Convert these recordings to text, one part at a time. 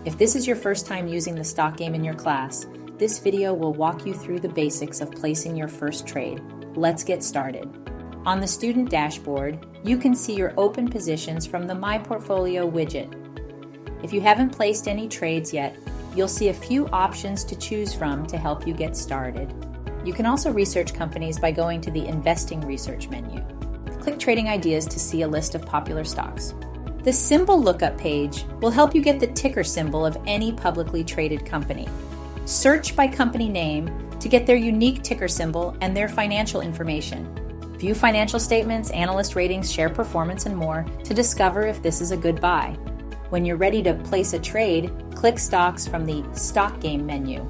If this is your first time using the stock game in your class, this video will walk you through the basics of placing your first trade. Let's get started. On the student dashboard, you can see your open positions from the My Portfolio widget. If you haven't placed any trades yet, you'll see a few options to choose from to help you get started. You can also research companies by going to the Investing Research menu. Click Trading Ideas to see a list of popular stocks. The Symbol Lookup page will help you get the ticker symbol of any publicly traded company. Search by company name to get their unique ticker symbol and their financial information. View financial statements, analyst ratings, share performance, and more to discover if this is a good buy. When you're ready to place a trade, click Stocks from the Stock Game menu.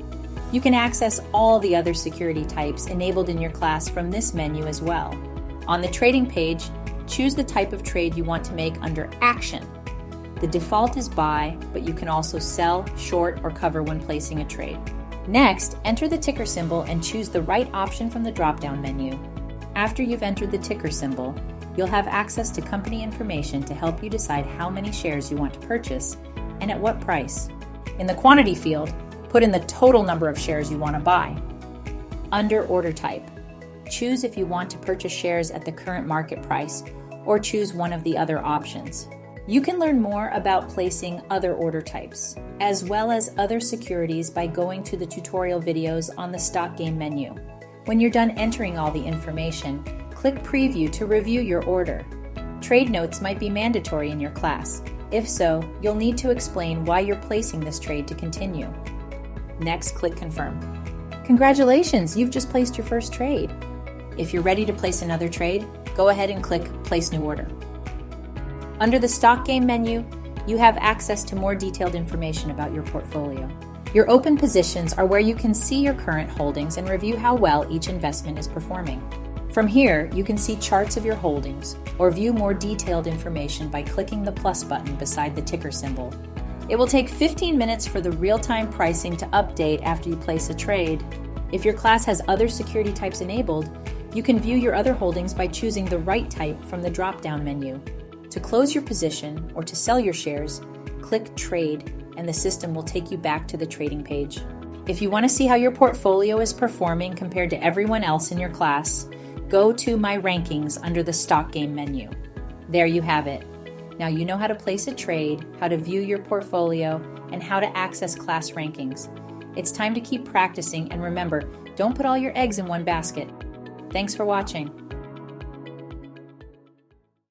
You can access all the other security types enabled in your class from this menu as well. On the trading page, choose the type of trade you want to make under Action. The default is buy, but you can also sell, short, or cover when placing a trade. Next, enter the ticker symbol and choose the right option from the drop-down menu. After you've entered the ticker symbol, you'll have access to company information to help you decide how many shares you want to purchase and at what price. In the quantity field, put in the total number of shares you want to buy. Under order type, choose if you want to purchase shares at the current market price or choose one of the other options. You can learn more about placing other order types, as well as other securities by going to the tutorial videos on the Stock Game menu. When you're done entering all the information, click Preview to review your order. Trade notes might be mandatory in your class. If so, you'll need to explain why you're placing this trade to continue. Next, click Confirm. Congratulations, you've just placed your first trade. If you're ready to place another trade, go ahead and click Place New Order. Under the Stock Game menu, you have access to more detailed information about your portfolio. Your open positions are where you can see your current holdings and review how well each investment is performing. From here, you can see charts of your holdings or view more detailed information by clicking the plus button beside the ticker symbol. It will take 15 minutes for the real-time pricing to update after you place a trade. If your class has other security types enabled, you can view your other holdings by choosing the right type from the drop-down menu. To close your position or to sell your shares, click Trade, and the system will take you back to the trading page. If you want to see how your portfolio is performing compared to everyone else in your class, go to My Rankings under the Stock Game menu. There you have it. Now you know how to place a trade, how to view your portfolio, and how to access class rankings. It's time to keep practicing, and remember, don't put all your eggs in one basket. Thanks for watching.